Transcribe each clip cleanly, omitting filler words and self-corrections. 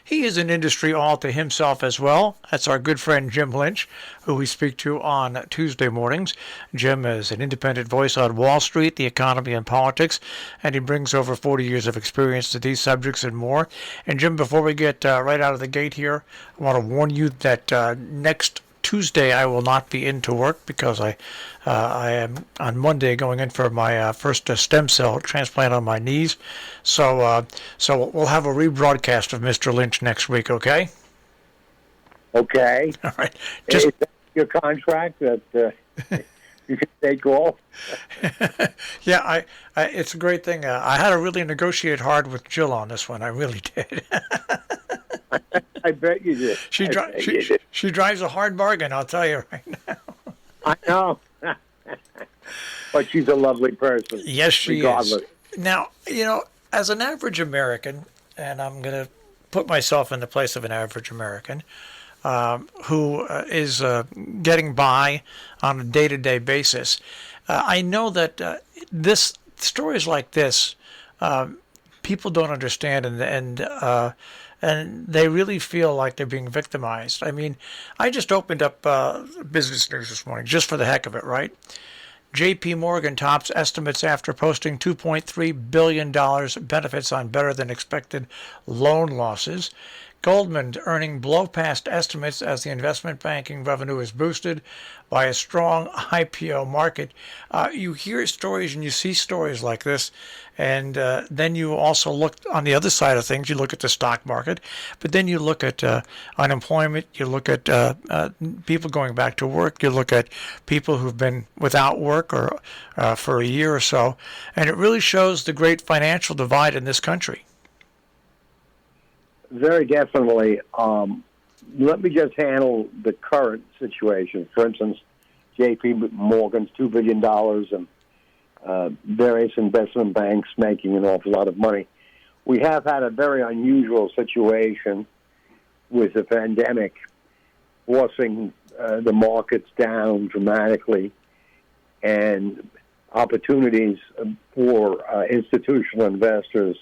He is an industry all to himself as well. That's our good friend Jim Lynch, who we speak to on Tuesday mornings. Jim is an independent voice on Wall Street, the economy, and politics, and he brings over 40 years of experience to these subjects and more. And Jim, before we get right out of the gate here, I want to warn you that next Tuesday I will not be in to work because I am on Monday going in for my first stem cell transplant on my knees. So we'll have a rebroadcast of Mr. Lynch next week. Okay. Okay. All right. Is that your contract that you can take off? Yeah, it's a great thing. I had to really negotiate hard with Jill on this one. I really did. I bet you did. She drives a hard bargain, I'll tell you right now. I know. But she's a lovely person. Yes, she regardless. is. Now, as an average American, and I'm going to put myself in the place of an average American, who is getting by on a day-to-day basis, I know that stories like this, people don't understand, and they really feel like they're being victimized. I mean, I just opened up Business News this morning just for the heck of it, right? J.P. Morgan tops estimates after posting $2.3 billion benefits on better than expected loan losses. Goldman earning below past estimates as the investment banking revenue is boosted by a strong IPO market. You hear stories and you see stories like this, and then you also look on the other side of things. You look at the stock market, but then you look at unemployment. You look at people going back to work. You look at people who've been without work or for a year or so, and it really shows the great financial divide in this country. Very definitely. Let me just handle the current situation. For instance, J.P. Morgan's $2 billion and various investment banks making an awful lot of money. We have had a very unusual situation with the pandemic forcing the markets down dramatically and opportunities for institutional investors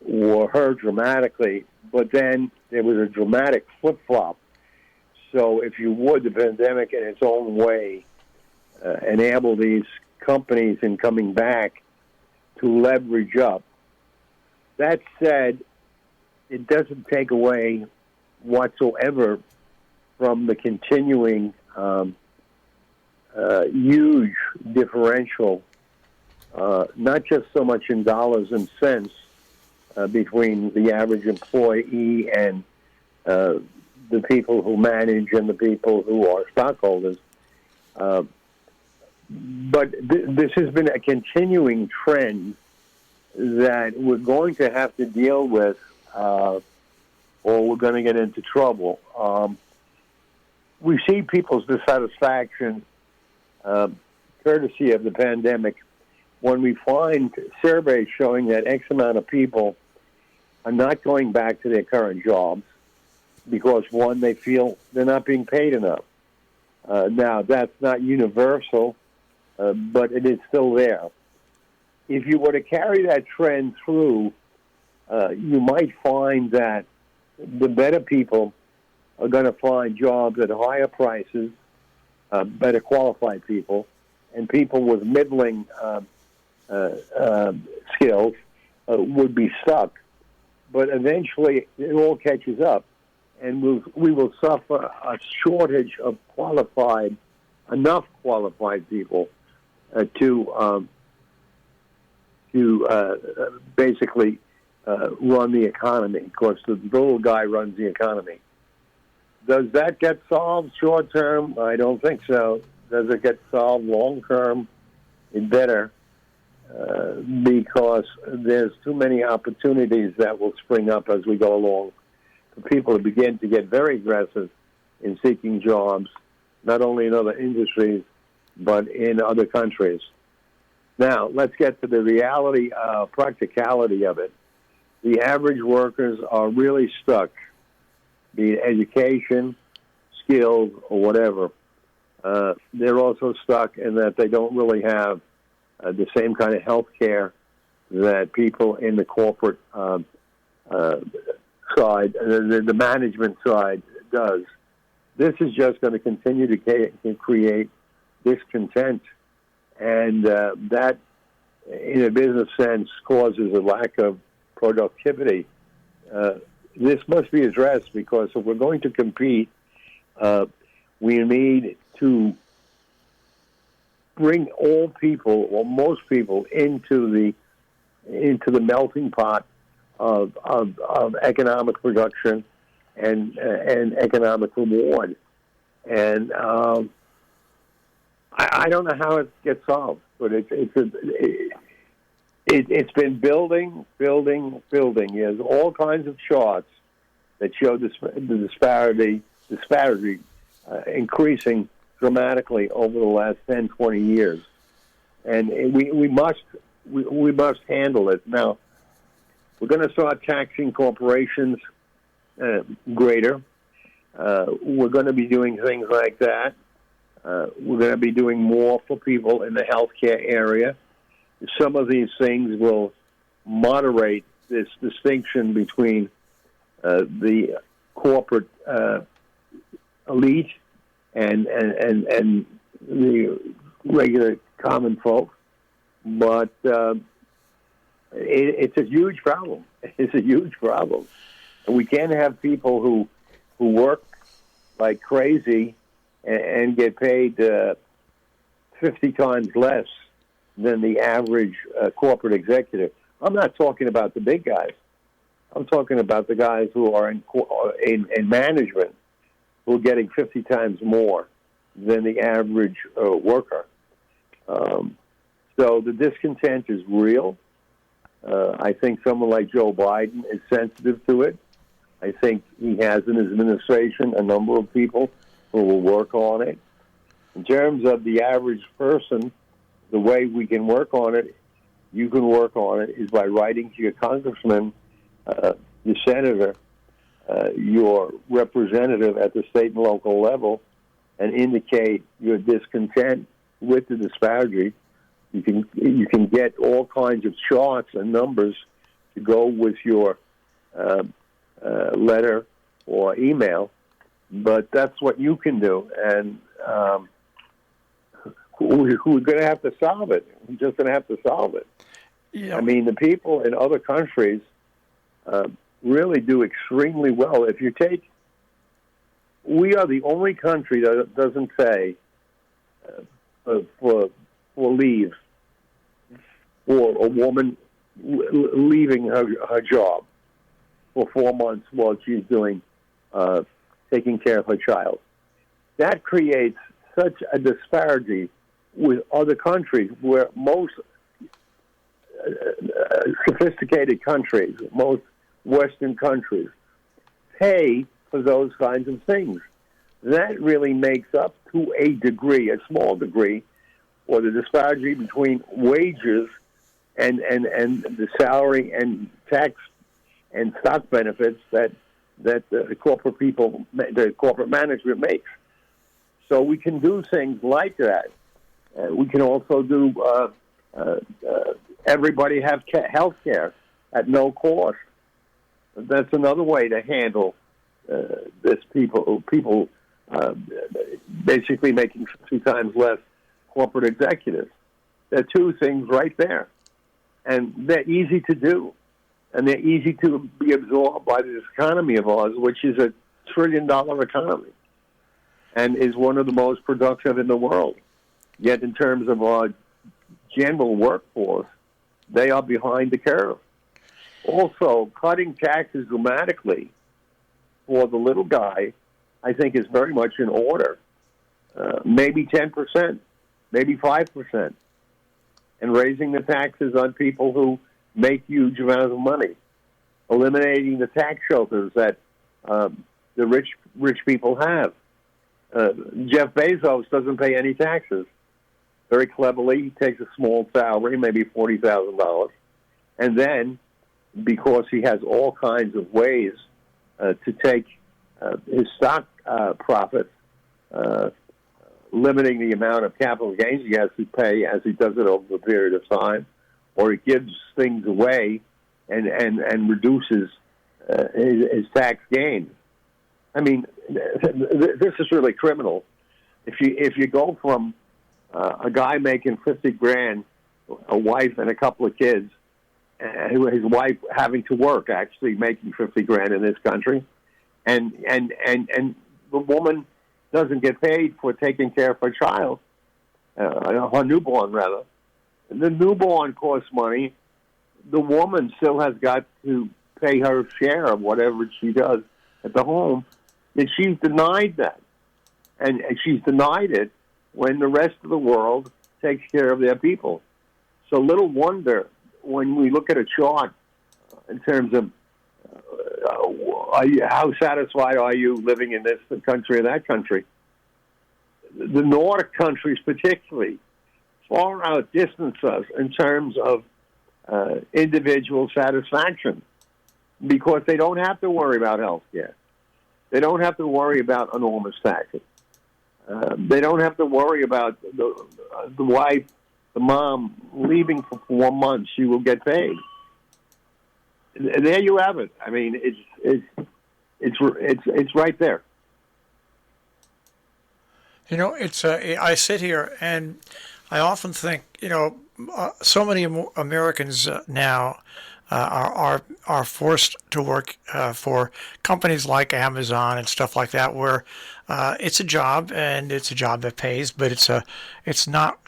were hurt dramatically, but then there was a dramatic flip-flop. So if you would, the pandemic in its own way enable these companies in coming back to leverage up. That said, it doesn't take away whatsoever from the continuing huge differential, not just so much in dollars and cents, between the average employee and the people who manage and the people who are stockholders. But this has been a continuing trend that we're going to have to deal with, or we're going to get into trouble. We see people's dissatisfaction, courtesy of the pandemic, when we find surveys showing that X amount of people are not going back to their current jobs because, one, they feel they're not being paid enough. Now, that's not universal, but it is still there. If you were to carry that trend through, you might find that the better people are going to find jobs at higher prices, better qualified people, and people with middling skills would be stuck. But eventually, it all catches up, and we will suffer a shortage of enough qualified people to basically run the economy. Of course, the little guy runs the economy. Does that get solved short term? I don't think so. Does it get solved long term? It better. Because there's too many opportunities that will spring up as we go along for people to begin to get very aggressive in seeking jobs, not only in other industries, but in other countries. Now, let's get to the reality, practicality of it. The average workers are really stuck, be it education, skills, or whatever. They're also stuck in that they don't really have the same kind of health care that people in the corporate side, the management side does. This is just going to continue to create discontent, and that, in a business sense, causes a lack of productivity. This must be addressed because if we're going to compete, we need to bring all people, or most people, into the melting pot of economic production and economic reward. And I don't know how it gets solved, but it's been building. There's all kinds of charts that show the disparity increasing dramatically over the last 10, 20 years, and we must handle it. Now, we're going to start taxing corporations greater. We're going to be doing things like that. We're going to be doing more for people in the healthcare area. Some of these things will moderate this distinction between the corporate elite and the regular common folk, but it's a huge problem. It's a huge problem, and we can't have people who work like crazy and get paid 50 times less than the average corporate executive. I'm not talking about the big guys. I'm talking about the guys who are in management, who are getting 50 times more than the average worker. So the discontent is real. I think someone like Joe Biden is sensitive to it. I think he has in his administration a number of people who will work on it. In terms of the average person, the way we can work on it, you can work on it, is by writing to your congressman, your senator, your representative at the state and local level, and indicate your discontent with the disparity. You can get all kinds of charts and numbers to go with your letter or email, but that's what you can do, and we're going to have to solve it. We're just going to have to solve it. Yeah. I mean, the people in other countries really do extremely well. If you take, we are the only country that doesn't say for leave for a woman leaving her job for 4 months while she's doing taking care of her child. That creates such a disparity with other countries, where most sophisticated countries, most Western countries, pay for those kinds of things. That really makes up, to a degree, a small degree, or the disparity between wages and the salary and tax and stock benefits that the corporate people, the corporate management makes. So we can do things like that. We can also do everybody have health care at no cost. That's another way to handle this. People basically making 50 times less corporate executives. There are two things right there, and they're easy to do, and they're easy to be absorbed by this economy of ours, which is $1 trillion economy, and is one of the most productive in the world. Yet in terms of our general workforce, they are behind the curve. Also, cutting taxes dramatically for the little guy, I think, is very much in order. Maybe 10%, maybe 5%, and raising the taxes on people who make huge amounts of money, eliminating the tax shelters that the rich people have. Jeff Bezos doesn't pay any taxes. Very cleverly, he takes a small salary, maybe $40,000, and then, because he has all kinds of ways to take his stock profits, limiting the amount of capital gains he has to pay as he does it over a period of time, or he gives things away and reduces his tax gains. I mean, this is really criminal. If you go from a guy making 50 grand, a wife and a couple of kids, his wife having to work, actually making 50 grand in this country, and the woman doesn't get paid for taking care of her child, her newborn rather. The newborn costs money. The woman still has got to pay her share of whatever she does at the home, and she's denied that. And she's denied it when the rest of the world takes care of their people. So little wonder when we look at a chart in terms of how satisfied are you living in this country or that country. The Nordic countries particularly far outdistance us in terms of individual satisfaction because they don't have to worry about health care. They don't have to worry about enormous taxes. They don't have to worry about the wife, the mom leaving for 4 months. She will get paid. And there you have it. I mean, it's right there. You know, it's I sit here and I often think, you know, so many Americans now are forced to work for companies like Amazon and stuff like that, where it's a job and it's a job that pays, but it's not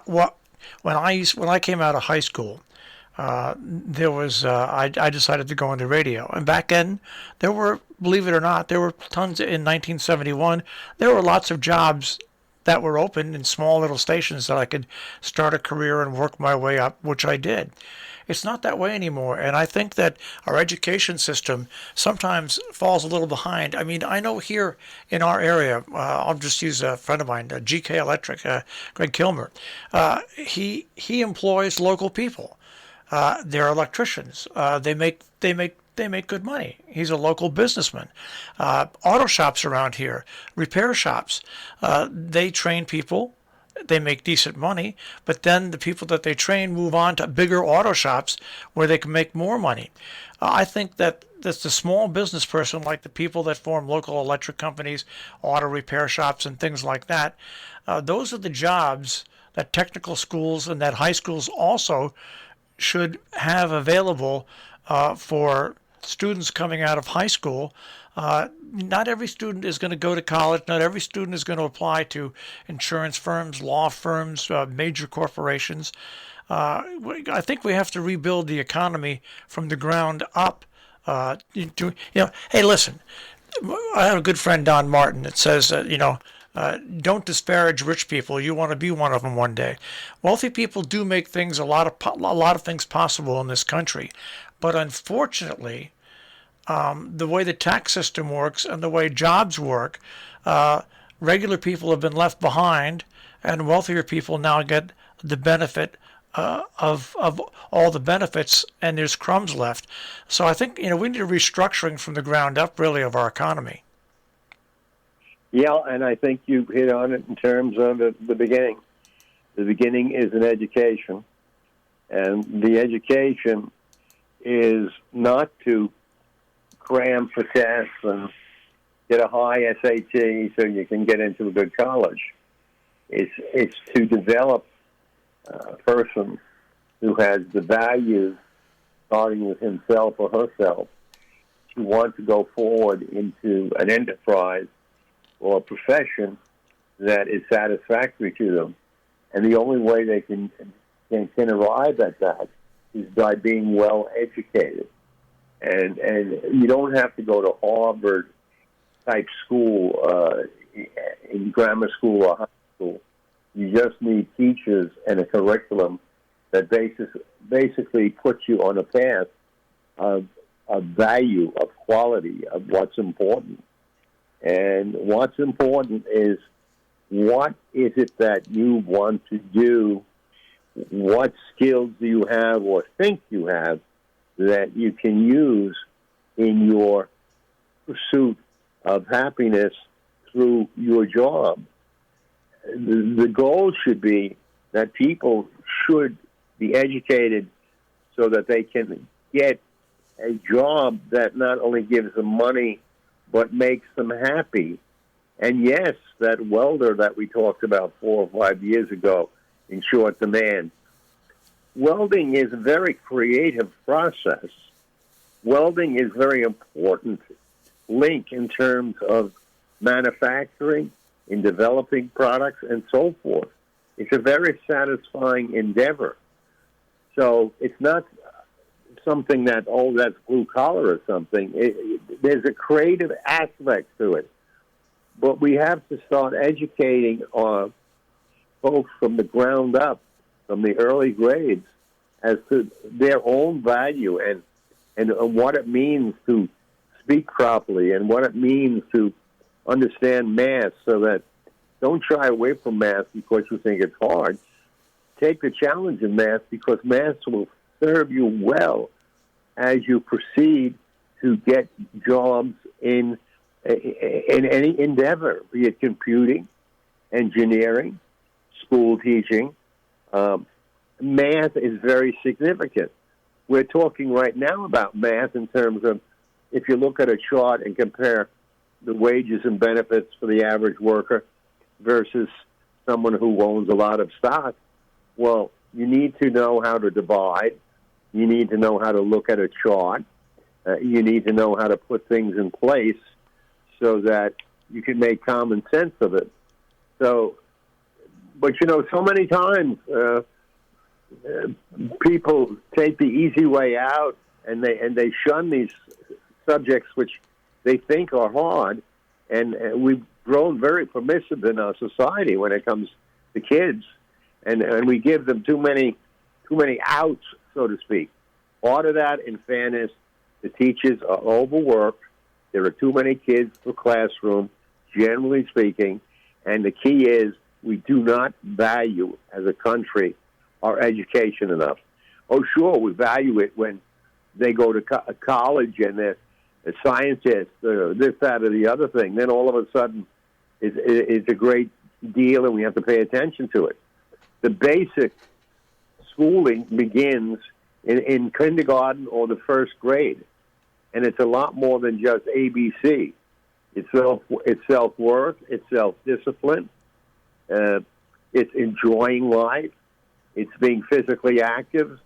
what when I came out of high school. There was I decided to go into radio, and back then there were, believe it or not, there were tons in 1971. There were lots of jobs that were open in small little stations that I could start a career and work my way up, which I did. It's not that way anymore, and I think that our education system sometimes falls a little behind. I mean, I know here in our area, I'll just use a friend of mine, GK Electric, Greg Kilmer. He employs local people. They're electricians. They make good money. He's a local businessman. Auto shops around here, repair shops, they train people. They make decent money, but then the people that they train move on to bigger auto shops where they can make more money. I think that's the small business person, like the people that form local electric companies, auto repair shops, and things like that. Those are the jobs that technical schools and that high schools also should have available for students coming out of high school. Not every student is going to go to college. Not every student is going to apply to insurance firms, law firms, major corporations. I think we have to rebuild the economy from the ground up. Hey, listen, I have a good friend, Don Martin, that says, don't disparage rich people. You want to be one of them one day. Wealthy people do make things a lot of things possible in this country, but unfortunately, the way the tax system works and the way jobs work, regular people have been left behind, and wealthier people now get the benefit of all the benefits, and there's crumbs left. So I think we need a restructuring from the ground up, really, of our economy. Yeah, and I think you hit on it in terms of the beginning. The beginning is an education, and the education is not to cram for tests and get a high SAT so you can get into a good college. It's to develop a person who has the values, starting with himself or herself, to want to go forward into an enterprise or a profession that is satisfactory to them. And the only way they can arrive at that is by being well educated. And you don't have to go to Harvard type school in grammar school or high school. You just need teachers and a curriculum that basically puts you on a path of value, of quality, of what's important. And what's important is, what is it that you want to do? What skills do you have or think you have that you can use in your pursuit of happiness through your job? The goal should be that people should be educated so that they can get a job that not only gives them money, but makes them happy. And yes, that welder that we talked about 4 or 5 years ago in short demand, welding is a very creative process. Welding is very important link in terms of manufacturing, in developing products, and so forth. It's a very satisfying endeavor. So it's not something that, oh, that's blue collar or something. There's a creative aspect to it. But we have to start educating our folks from the ground up, from the early grades, as to their own value and what it means to speak properly and what it means to understand math, so that don't shy away from math because you think it's hard. Take the challenge in math, because math will serve you well as you proceed to get jobs in any endeavor, be it computing, engineering, school teaching. Math is very significant. We're talking right now about math in terms of, if you look at a chart and compare the wages and benefits for the average worker versus someone who owns a lot of stock, well, you need to know how to divide. You need to know how to look at a chart. You need to know how to put things in place so that you can make common sense of it. So, but so many times people take the easy way out, and they shun these subjects which they think are hard, and we've grown very permissive in our society when it comes to kids, and we give them too many outs, so to speak. Part of that, in fairness, the teachers are overworked. There are too many kids per classroom, generally speaking, and the key is we do not value, as a country, our education enough. Oh, sure, we value it when they go to college and they're a scientist, this, that, or the other thing. Then all of a sudden, it's a great deal, and we have to pay attention to it. The basic schooling begins in kindergarten or the first grade, and it's a lot more than just ABC. It's self-worth, it's self-discipline, it's enjoying life, it's being physically active.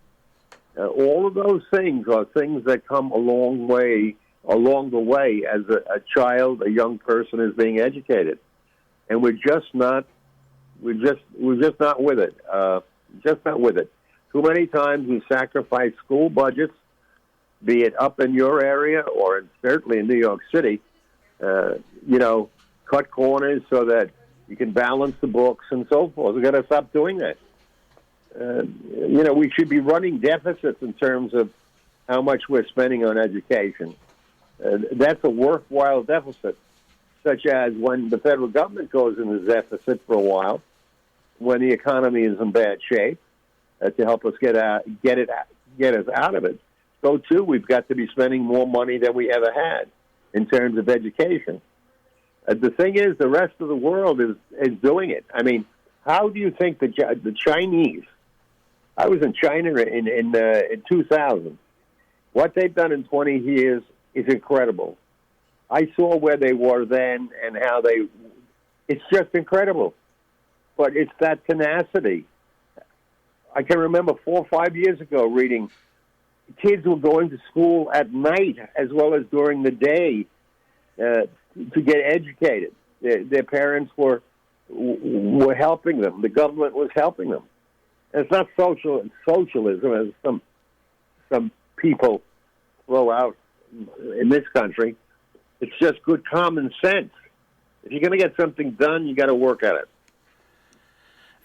All of those things are things that come along the way as a child, a young person is being educated, and we're just not with it. Just not with it. Too many times we sacrifice school budgets, be it up in your area or certainly in New York City. Cut corners so that you can balance the books and so forth. We've got to stop doing that. We should be running deficits in terms of how much we're spending on education. That's a worthwhile deficit, such as when the federal government goes into deficit for a while, when the economy is in bad shape, to help us get us out of it. So too, we've got to be spending more money than we ever had in terms of education. The thing is, the rest of the world is doing it. I mean, how do you think the Chinese? I was in China in 2000. What they've done in 20 years is incredible. I saw where they were then and how it's just incredible. But it's that tenacity. I can remember 4 or 5 years ago reading kids were going to school at night as well as during the day to get educated. Their parents were helping them. The government was helping them. And it's not socialism, as some people throw out in this country. It's just good common sense. If you're going to get something done, you got to work at it.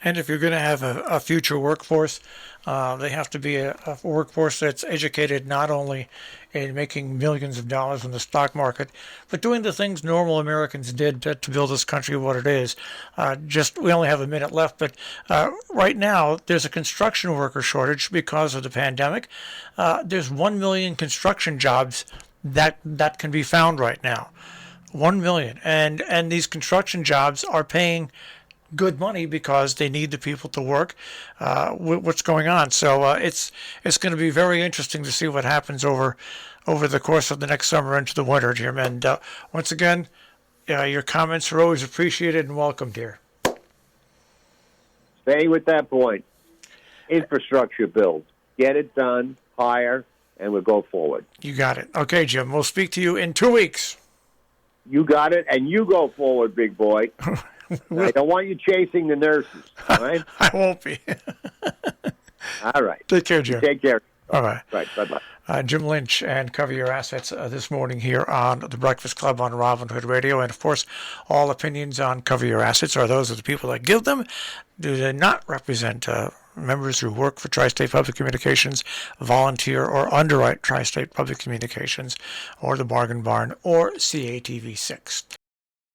And if you're going to have a future workforce, they have to be a workforce that's educated not only in making millions of dollars in the stock market, but doing the things normal Americans did to build this country what it is. We only have a minute left, but right now there's a construction worker shortage because of the pandemic. There's 1 million construction jobs that can be found right now. 1 million. And these construction jobs are paying good money because they need the people to work. What's going on? So it's going to be very interesting to see what happens over over the course of the next summer into the winter, Jim. And once again, your comments are always appreciated and welcomed here. Stay with that point. Infrastructure build. Get it done, hire, and we'll go forward. You got it. Okay, Jim. We'll speak to you in 2 weeks. You got it, and you go forward, big boy. I don't want you chasing the nurses, all right? I won't be. All right. Take care, Jim. Take care. All right. Right. Bye-bye. Jim Lynch and Cover Your Assets this morning here on The Breakfast Club on Robin Hood Radio. And, of course, all opinions on Cover Your Assets are those of the people that give them. Do they not represent members who work for Tri-State Public Communications, volunteer or underwrite Tri-State Public Communications, or the Bargain Barn, or CATV 6.